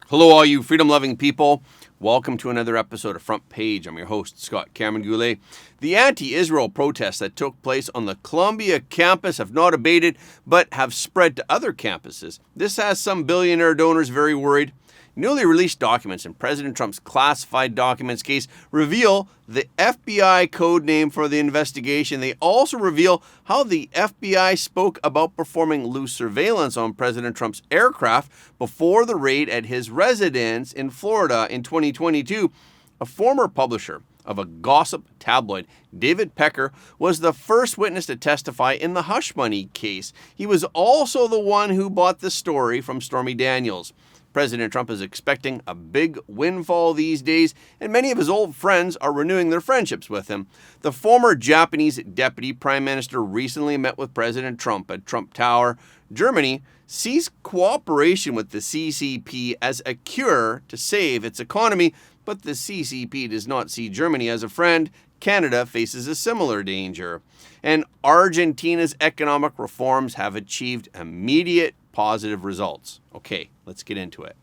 Hello, all you freedom-loving people. Welcome to another episode of Front Page. I'm your host, Scott Cameron Goulet. The anti-Israel protests that took place on the Columbia campus have not abated, but have spread to other campuses. This has some billionaire donors very worried. Newly released documents in President Trump's classified documents case reveal the FBI code name for the investigation. They also reveal how the FBI spoke about performing loose surveillance on President Trump's aircraft before the raid at his residence in Florida in 2022. A former publisher of a gossip tabloid, David Pecker, was the first witness to testify in the hush money case. He was also the one who bought the story from Stormy Daniels. President Trump is expecting a big windfall these days, and many of his old friends are renewing their friendships with him. The former Japanese deputy prime minister recently met with President Trump at Trump Tower. Germany sees cooperation with the CCP as a cure to save its economy, but the CCP does not see Germany as a friend. Canada faces a similar danger. And Argentina's economic reforms have achieved immediate positive results. Okay, let's get into it.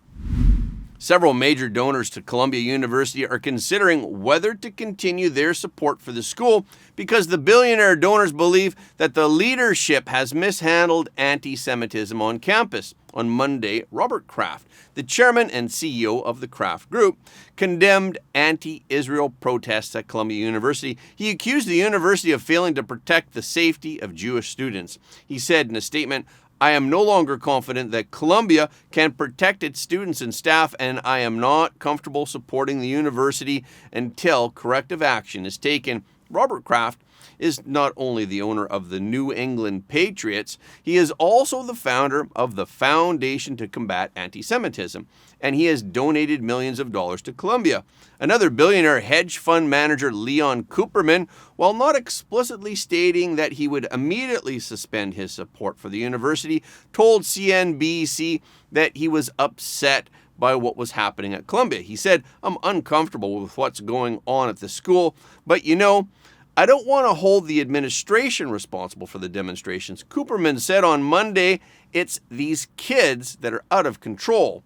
Several major donors to Columbia University are considering whether to continue their support for the school because the billionaire donors believe that the leadership has mishandled anti-Semitism on campus. On Monday, Robert Kraft, the chairman and CEO of the Kraft Group, condemned anti-Israel protests at Columbia University. He accused the university of failing to protect the safety of Jewish students. He said in a statement, "I am no longer confident that Columbia can protect its students and staff, and I am not comfortable supporting the university until corrective action is taken." Robert Kraft is not only the owner of the New England Patriots, he is also the founder of the Foundation to Combat Anti-Semitism, and he has donated millions of dollars to Columbia. Another billionaire hedge fund manager, Leon Cooperman, while not explicitly stating that he would immediately suspend his support for the university, told CNBC that he was upset by what was happening at Columbia. He said, "I'm uncomfortable with what's going on at the school, but I don't want to hold the administration responsible for the demonstrations." Cooperman said on Monday, "It's these kids that are out of control."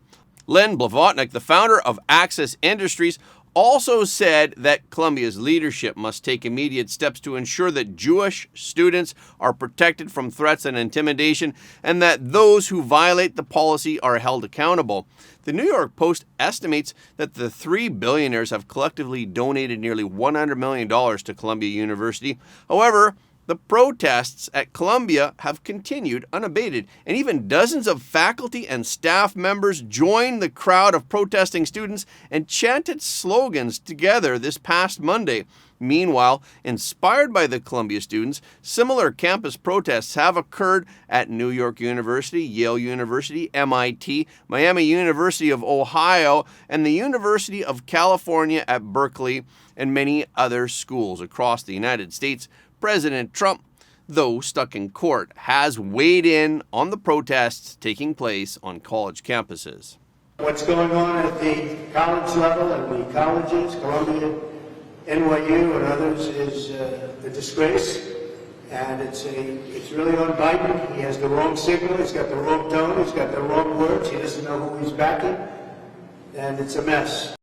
Len Blavatnik, the founder of Access Industries, also said that Columbia's leadership must take immediate steps to ensure that Jewish students are protected from threats and intimidation, and that those who violate the policy are held accountable. The New York Post estimates that the three billionaires have collectively donated nearly $100 million to Columbia University. However, the protests at Columbia have continued unabated, and even dozens of faculty and staff members joined the crowd of protesting students and chanted slogans together this past Monday. Meanwhile, inspired by the Columbia students, similar campus protests have occurred at New York University, Yale University, MIT, Miami University of Ohio, and the University of California at Berkeley, and many other schools across the United States. President Trump, though stuck in court, has weighed in on the protests taking place on college campuses. What's going on at the college level and the colleges, Columbia, NYU, and others, is a disgrace, and it's really on Biden. He has the wrong signal, he's got the wrong tone, he's got the wrong words, he doesn't know who he's backing, and it's a mess.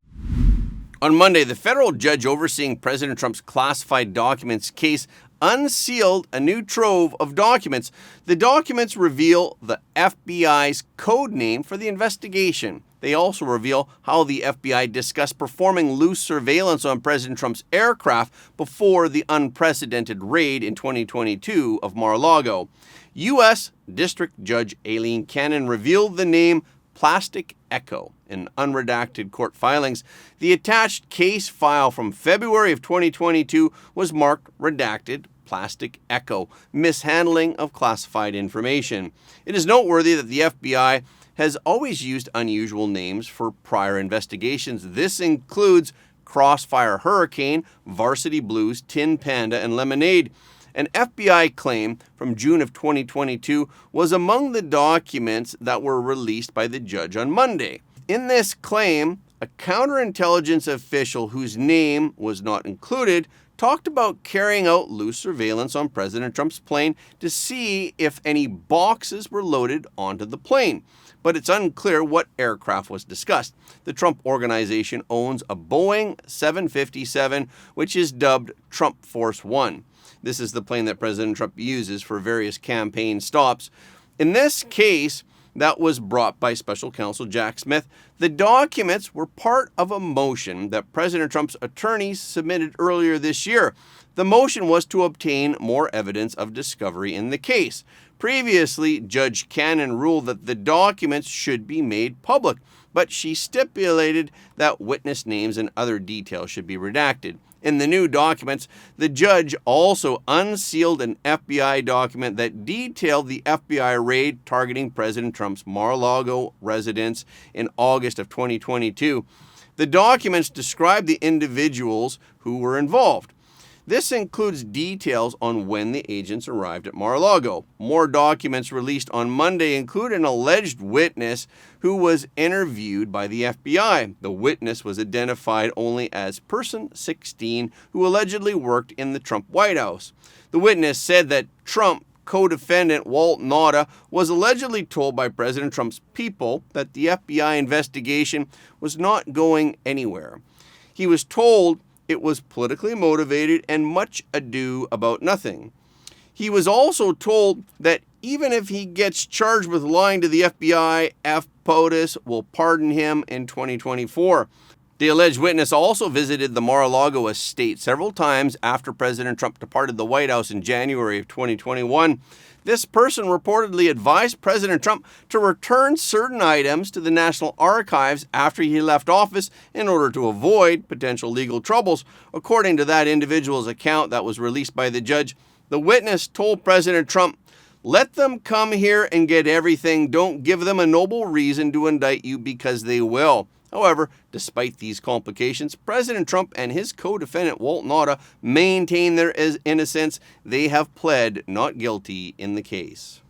On Monday, the federal judge overseeing President Trump's classified documents case unsealed a new trove of documents. The documents reveal the FBI's code name for the investigation. They also reveal how the FBI discussed performing loose surveillance on President Trump's aircraft before the unprecedented raid in 2022 of Mar A Lago. U.S. District Judge Aileen Cannon revealed the name Plastic Echo in unredacted court filings. The attached case file from February of 2022 was marked redacted Plastic Echo, mishandling of classified information. It is noteworthy that the FBI has always used unusual names for prior investigations. This includes Crossfire Hurricane, Varsity Blues, Tin Panda, and Lemonade. An FBI claim from June of 2022 was among the documents that were released by the judge on Monday. In this claim, a counterintelligence official whose name was not included talked about carrying out loose surveillance on President Trump's plane to see if any boxes were loaded onto the plane. But it's unclear what aircraft was discussed. The Trump Organization owns a Boeing 757, which is dubbed Trump Force One. This is the plane that President Trump uses for various campaign stops. In this case, that was brought by Special Counsel Jack Smith. The documents were part of a motion that President Trump's attorneys submitted earlier this year. The motion was to obtain more evidence of discovery in the case. Previously, Judge Cannon ruled that the documents should be made public, but she stipulated that witness names and other details should be redacted. In the new documents, the judge also unsealed an FBI document that detailed the FBI raid targeting President Trump's Mar A Lago residence in August of 2022. The documents describe the individuals who were involved. This includes details on when the agents arrived at Mar A Lago. More documents released on Monday include an alleged witness who was interviewed by the FBI. The witness was identified only as person 16, who allegedly worked in the Trump White House. The witness said that Trump co-defendant Walt Nauta was allegedly told by President Trump's people that the FBI investigation was not going anywhere. He was told it was politically motivated and much ado about nothing. He was also told that even if he gets charged with lying to the FBI, F. POTUS will pardon him in 2024. The alleged witness also visited the Mar A Lago estate several times after President Trump departed the White House in January of 2021. This person reportedly advised President Trump to return certain items to the National Archives after he left office in order to avoid potential legal troubles. According to that individual's account that was released by the judge, the witness told President Trump, "Let them come here and get everything. Don't give them a noble reason to indict you because they will." However, despite these complications, President Trump and his co-defendant Walt Nauta maintain their innocence. They have pled not guilty in the case.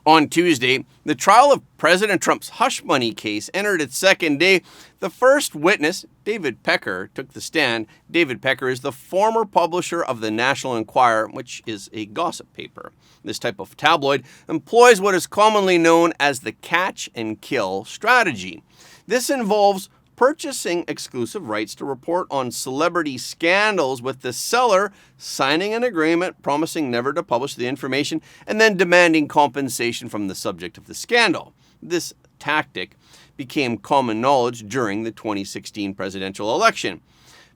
On Tuesday, the trial of President Trump's hush money case entered its second day. The first witness, David Pecker, took the stand. David Pecker is the former publisher of the National Enquirer, which is a gossip paper. This type of tabloid employs what is commonly known as the catch and kill strategy. This involves purchasing exclusive rights to report on celebrity scandals, with the seller signing an agreement promising never to publish the information and then demanding compensation from the subject of the scandal. This tactic became common knowledge during the 2016 presidential election.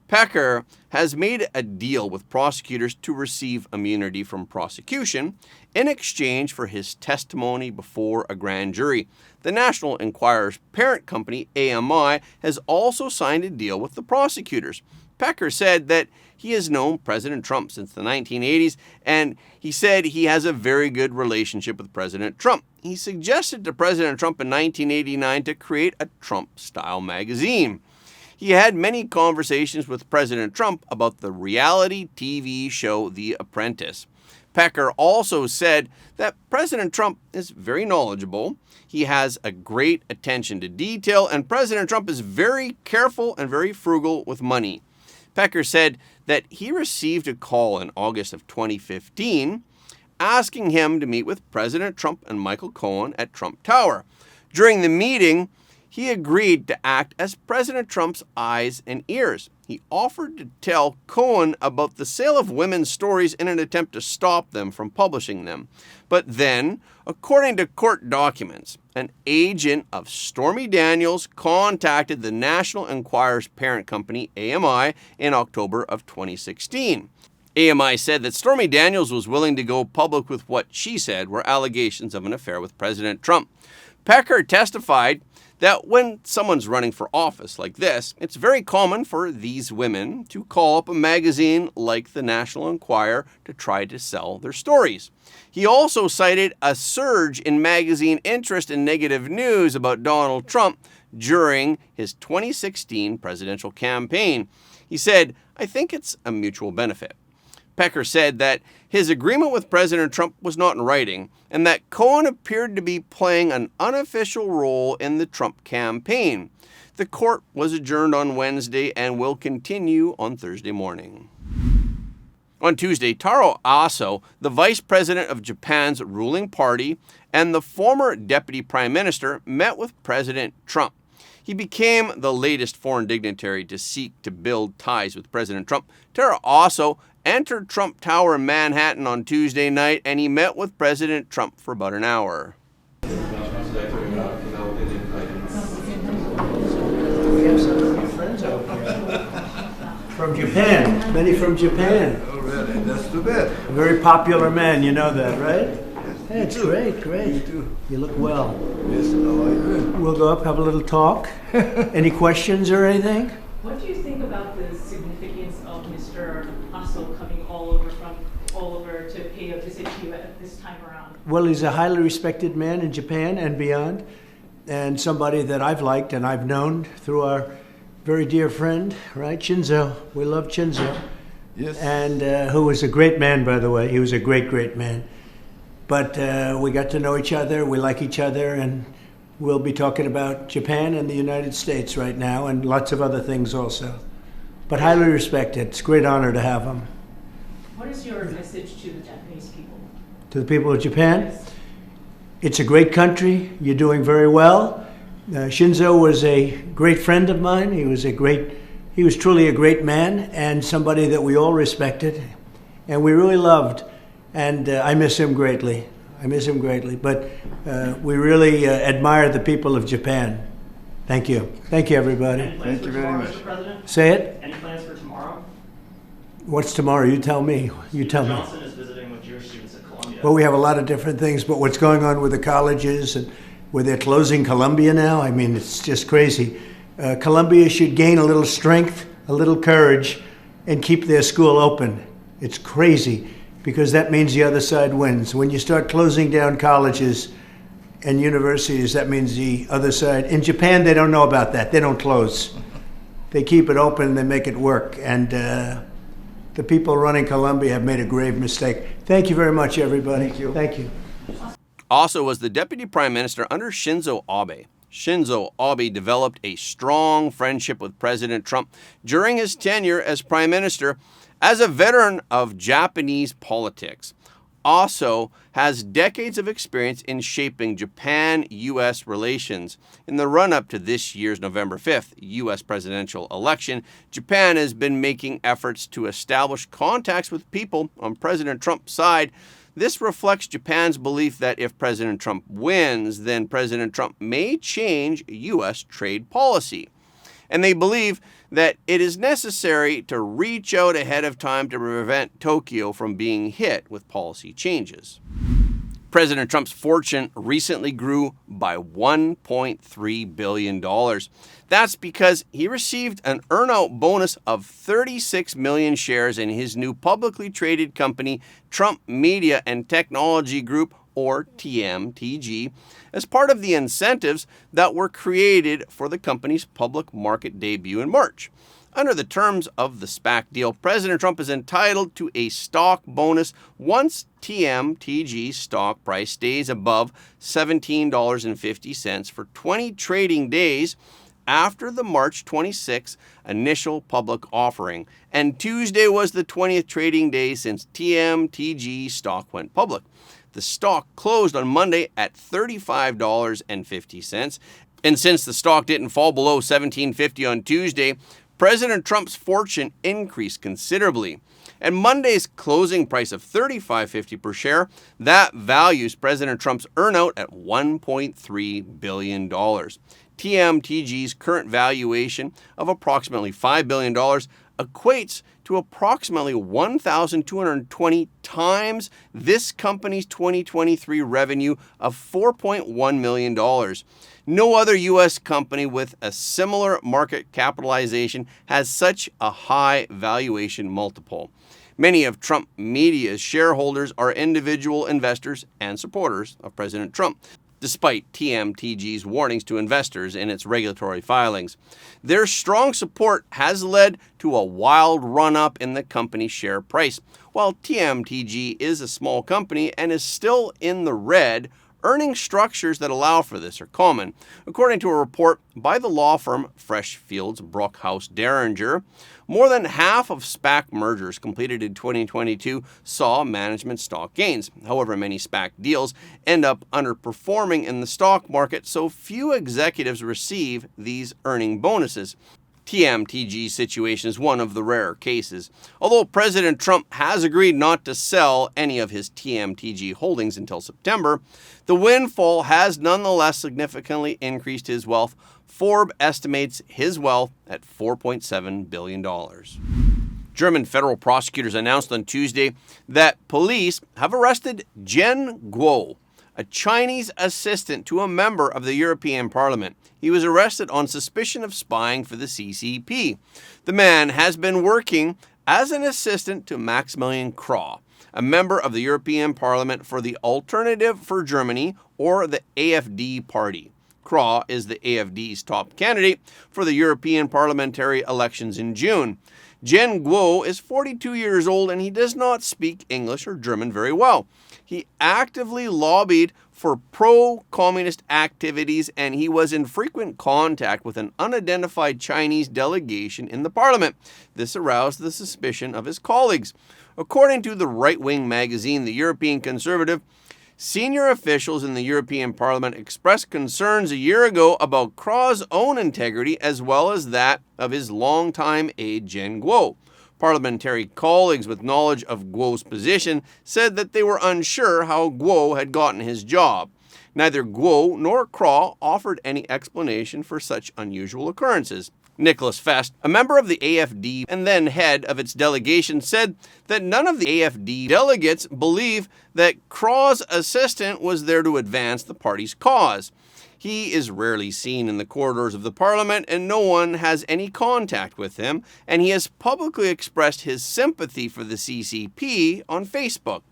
Pecker has made a deal with prosecutors to receive immunity from prosecution in exchange for his testimony before a grand jury. The National Enquirer's parent company, AMI, has also signed a deal with the prosecutors. Pecker said that he has known President Trump since the 1980s, and he said he has a very good relationship with President Trump. He suggested to President Trump in 1989 to create a Trump-style magazine. He had many conversations with President Trump about the reality TV show The Apprentice. Pecker also said that President Trump is very knowledgeable, he has a great attention to detail, and President Trump is very careful and very frugal with money. Pecker said that he received a call in August of 2015 asking him to meet with President Trump and Michael Cohen at Trump Tower. During the meeting, he agreed to act as President Trump's eyes and ears. He offered to tell Cohen about the sale of women's stories in an attempt to stop them from publishing them. But then, according to court documents, an agent of Stormy Daniels contacted the National Enquirer's parent company, AMI, in October of 2016. AMI said that Stormy Daniels was willing to go public with what she said were allegations of an affair with President Trump. Pecker testified that when someone's running for office like this, it's very common for these women to call up a magazine like the National Enquirer to try to sell their stories. He also cited a surge in magazine interest in negative news about Donald Trump during his 2016 presidential campaign. He said, "I think it's a mutual benefit." Pecker said that his agreement with President Trump was not in writing, and that Cohen appeared to be playing an unofficial role in the Trump campaign. The court was adjourned on Wednesday and will continue on Thursday morning. On Tuesday, Taro Asso, the vice president of Japan's ruling party and the former deputy prime minister, met with President Trump. He became the latest foreign dignitary to seek to build ties with President Trump. Taro Asso entered Trump Tower in Manhattan on Tuesday night, and he met with President Trump for about an hour. We have some friends over here. From Japan, many from Japan. Oh, really? That's too bad. A very popular man, you know that, right? Hey, it's too. great, great. You too. You look well. Yes, how are you? We'll go up, have a little talk. Any questions or anything? What do you think about the significance of Mr. Asso coming all over to pay a visit to you at this time around? Well, he's a highly respected man in Japan and beyond, and somebody that I've liked and I've known through our very dear friend, right, Shinzo. We love Shinzo. Yes. And who was a great man, by the way. He was a great, great man. But we got to know each other, we like each other, and we'll be talking about Japan and the United States right now, and lots of other things also. But highly respected. It's a great honor to have him. What is your message to the Japanese people? To the people of Japan, Yes. it's a great country. You're doing very well. Shinzo was a great friend of mine. He was truly a great man and somebody that we all respected and we really loved. And I miss him greatly. But we really admire the people of Japan. Thank you. Thank you, everybody. Any plans Thank you for very tomorrow, much. Mr. President? Say it. Any plans for tomorrow? What's tomorrow? You tell me. You tell me. Johnson is visiting with Jewish students at Columbia. Well, we have a lot of different things, but what's going on with the colleges and where they're closing Columbia now, I mean, it's just crazy. Columbia should gain a little strength, a little courage, and keep their school open. It's crazy because that means the other side wins. When you start closing down colleges and universities, that means the other side. In Japan, they don't know about that. They don't close. They keep it open, they make it work. And the people running Columbia have made a grave mistake. Thank you very much, everybody. Thank you. Thank you. Asso was the deputy prime minister under Shinzo Abe. Shinzo Abe developed a strong friendship with President Trump during his tenure as prime minister. As a veteran of Japanese politics, Asso has decades of experience in shaping Japan-U.S. relations. In the run-up to this year's November 5th U.S. presidential election, Japan has been making efforts to establish contacts with people on President Trump's side. This reflects Japan's belief that if President Trump wins, then President Trump may change U.S. trade policy. And they believe that it is necessary to reach out ahead of time to prevent Tokyo from being hit with policy changes. President Trump's fortune recently grew by $1.3 billion. That's because he received an earnout bonus of 36 million shares in his new publicly traded company, Trump Media and Technology Group, or TMTG, as part of the incentives that were created for the company's public market debut in March. Under the terms of the SPAC deal, President Trump is entitled to a stock bonus once TMTG's stock price stays above $17.50 for 20 trading days after the March 26 initial public offering. And Tuesday was the 20th trading day since TMTG stock went public. The stock closed on Monday at $35.50. And since the stock didn't fall below $17.50 on Tuesday, President Trump's fortune increased considerably. At Monday's closing price of $35.50 per share, that values President Trump's earnout at $1.3 billion. TMTG's current valuation of approximately $5 billion equates to approximately 1,220 times this company's 2023 revenue of $4.1 million. No other U.S. company with a similar market capitalization has such a high valuation multiple. Many of Trump Media's shareholders are individual investors and supporters of President Trump. despite TMTG's warnings to investors in its regulatory filings. Their strong support has led to a wild run-up in the company's share price. While TMTG is a small company and is still in the red, earning structures that allow for this are common. According to a report by the law firm Freshfields Brockhouse Derringer, more than half of SPAC mergers completed in 2022 saw management stock gains. However, many SPAC deals end up underperforming in the stock market, so few executives receive these earning bonuses. TMTG's situation is one of the rarer cases. Although President Trump has agreed not to sell any of his TMTG holdings until September, the windfall has nonetheless significantly increased his wealth. Forbes estimates his wealth at $4.7 billion. German federal prosecutors announced on Tuesday that police have arrested Zhen Guo, a Chinese assistant to a member of the European Parliament. He was arrested on suspicion of spying for the CCP. The man has been working as an assistant to Maximilian Krah, a member of the European Parliament for the Alternative for Germany, or the AfD party. Krah is the AfD's top candidate for the European parliamentary elections in June. Zhen Guo is 42 years old and he does not speak English or German very well. He actively lobbied for pro-communist activities and he was in frequent contact with an unidentified Chinese delegation in the parliament. This aroused the suspicion of his colleagues. According to the right-wing magazine The European Conservative, senior officials in the European Parliament expressed concerns a year ago about Krah's own integrity as well as that of his longtime aide Zhen Guo. Parliamentary colleagues with knowledge of Guo's position said that they were unsure how Guo had gotten his job. Neither Guo nor Krah offered any explanation for such unusual occurrences. Nicholas Fest, a member of the AfD and then head of its delegation, said that none of the AfD delegates believe that Krah's assistant was there to advance the party's cause. He is rarely seen in the corridors of the parliament and no one has any contact with him, and he has publicly expressed his sympathy for the CCP on Facebook.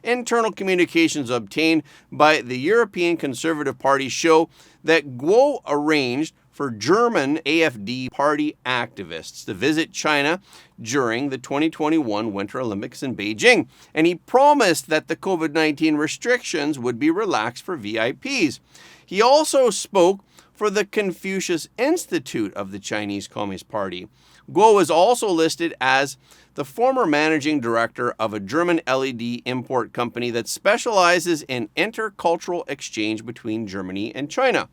Internal communications obtained by the European Conservative Party show that Guo arranged for German AfD party activists to visit China during the 2021 Winter Olympics in Beijing, and he promised that the COVID-19 restrictions would be relaxed for VIPs. He also spoke for the Confucius Institute of the Chinese Communist Party. Guo is also listed as the former managing director of a German LED import company that specializes in intercultural exchange between Germany and China.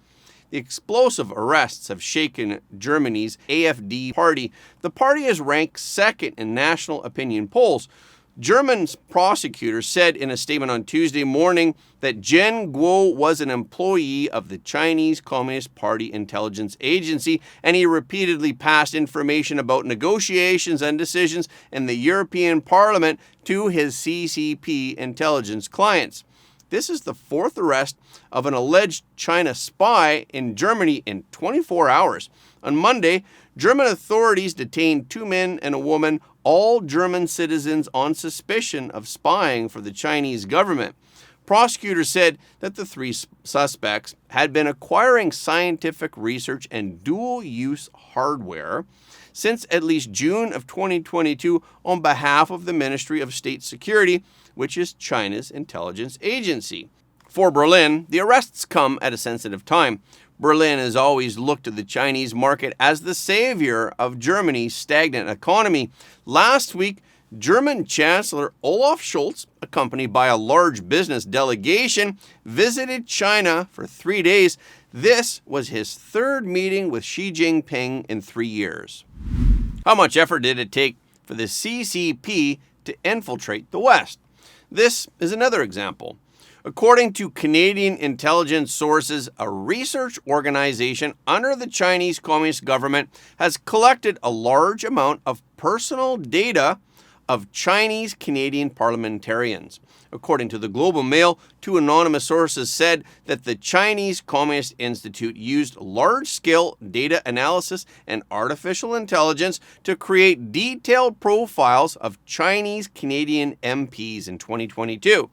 The explosive arrests have shaken Germany's AfD party. The party is ranked second in national opinion polls. German prosecutors said in a statement on Tuesday morning that Zhen Guo was an employee of the Chinese Communist Party intelligence agency, and he repeatedly passed information about negotiations and decisions in the European Parliament to his CCP intelligence clients. This is the fourth arrest of an alleged China spy in Germany in 24 hours. On Monday, German authorities detained 2 men and a woman, all German citizens, on suspicion of spying for the Chinese government. Prosecutors said that the 3 suspects had been acquiring scientific research and dual-use hardware since at least June of 2022 on behalf of the Ministry of State Security, which is China's intelligence agency. For Berlin, the arrests come at a sensitive time. Berlin has always looked to the Chinese market as the savior of Germany's stagnant economy. Last week, German Chancellor Olaf Scholz, accompanied by a large business delegation, visited China for 3 days. This was his 3rd meeting with Xi Jinping in 3 years. How much effort did it take for the CCP to infiltrate the West? This is another example. According to Canadian intelligence sources, a research organization under the Chinese Communist government has collected a large amount of personal data of Chinese Canadian parliamentarians. According to the Globe and Mail, two anonymous sources said that the Chinese Communist Institute used large-scale data analysis and artificial intelligence to create detailed profiles of Chinese Canadian MPs in 2022.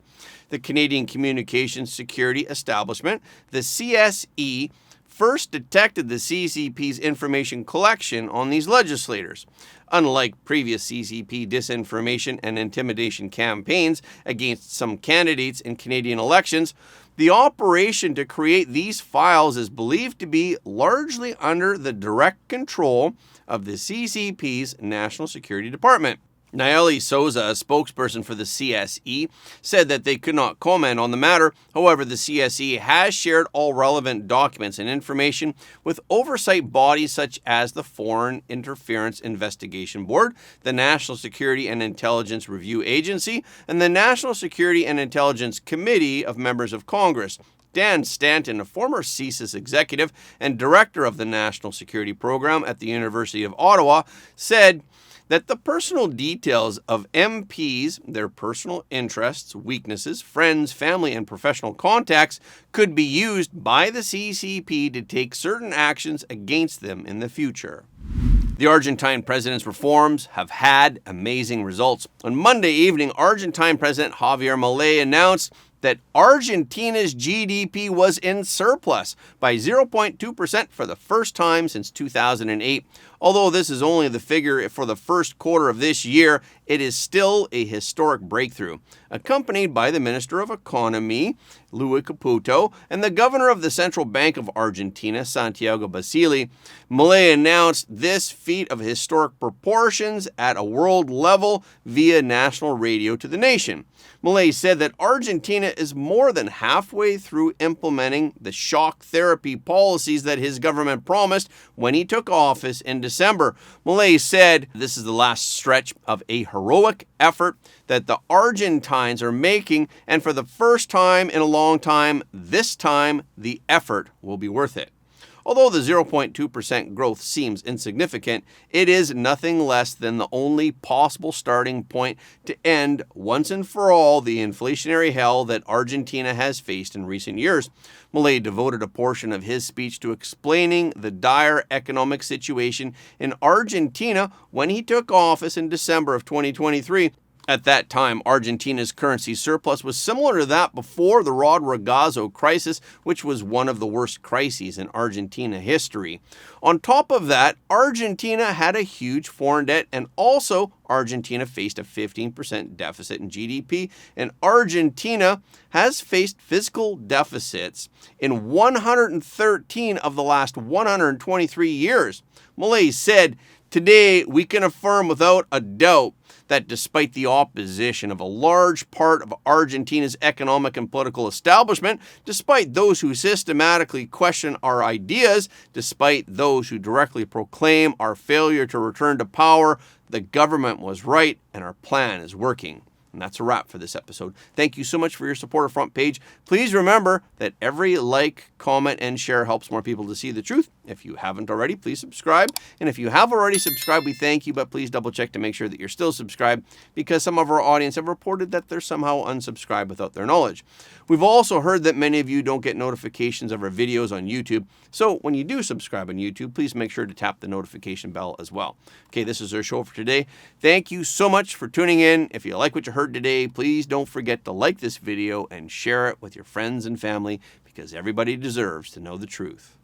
The Canadian Communications Security Establishment, the CSE, first detected the CCP's information collection on these legislators. Unlike previous CCP disinformation and intimidation campaigns against some candidates in Canadian elections, the operation to create these files is believed to be largely under the direct control of the CCP's National Security Department. Nayeli Souza, a spokesperson for the CSE, said that they could not comment on the matter. However, the CSE has shared all relevant documents and information with oversight bodies such as the Foreign Interference Investigation Board, the National Security and Intelligence Review Agency, and the National Security and Intelligence Committee of Members of Congress. Dan Stanton, a former CSIS executive and director of the National Security Program at the University of Ottawa, said that the personal details of MPs, their personal interests, weaknesses, friends, family, and professional contacts could be used by the CCP to take certain actions against them in the future. The Argentine president's reforms have had amazing results. On Monday evening, Argentine President Javier Milei announced that Argentina's GDP was in surplus by 0.2% for the first time since 2008. Although this is only the figure for the first quarter of this year, it is still a historic breakthrough. Accompanied by the Minister of Economy, Luis Caputo, and the Governor of the Central Bank of Argentina, Santiago Basile, Milei announced this feat of historic proportions at a world level via national radio to the nation. Milei said that Argentina is more than halfway through implementing the shock therapy policies that his government promised when he took office in December. Milei said this is the last stretch of a heroic effort that the Argentines are making, and for the first time in a long time, this time the effort will be worth it. Although the 0.2% growth seems insignificant, it is nothing less than the only possible starting point to end once and for all the inflationary hell that Argentina has faced in recent years. Milei devoted a portion of his speech to explaining the dire economic situation in Argentina when he took office in December of 2023. At that time, Argentina's currency surplus was similar to that before the Rodrigazo crisis, which was one of the worst crises in Argentina history. On top of that, Argentina had a huge foreign debt, and also Argentina faced a 15% deficit in GDP, and Argentina has faced fiscal deficits in 113 of the last 123 years. Milei said, "Today, we can affirm without a doubt that despite the opposition of a large part of Argentina's economic and political establishment, despite those who systematically question our ideas, despite those who directly proclaim our failure to return to power, the government was right and our plan is working." And that's a wrap for this episode. Thank you so much for your support of Front Page. Please remember that every like, comment, and share helps more people to see the truth. If you haven't already, please subscribe. And if you have already subscribed, we thank you, but please double check to make sure that you're still subscribed, because some of our audience have reported that they're somehow unsubscribed without their knowledge. We've also heard that many of you don't get notifications of our videos on YouTube. So when you do subscribe on YouTube, please make sure to tap the notification bell as well. Okay, this is our show for today. Thank you so much for tuning in. If you like what you heard today, please don't forget to like this video and share it with your friends and family, because everybody deserves to know the truth.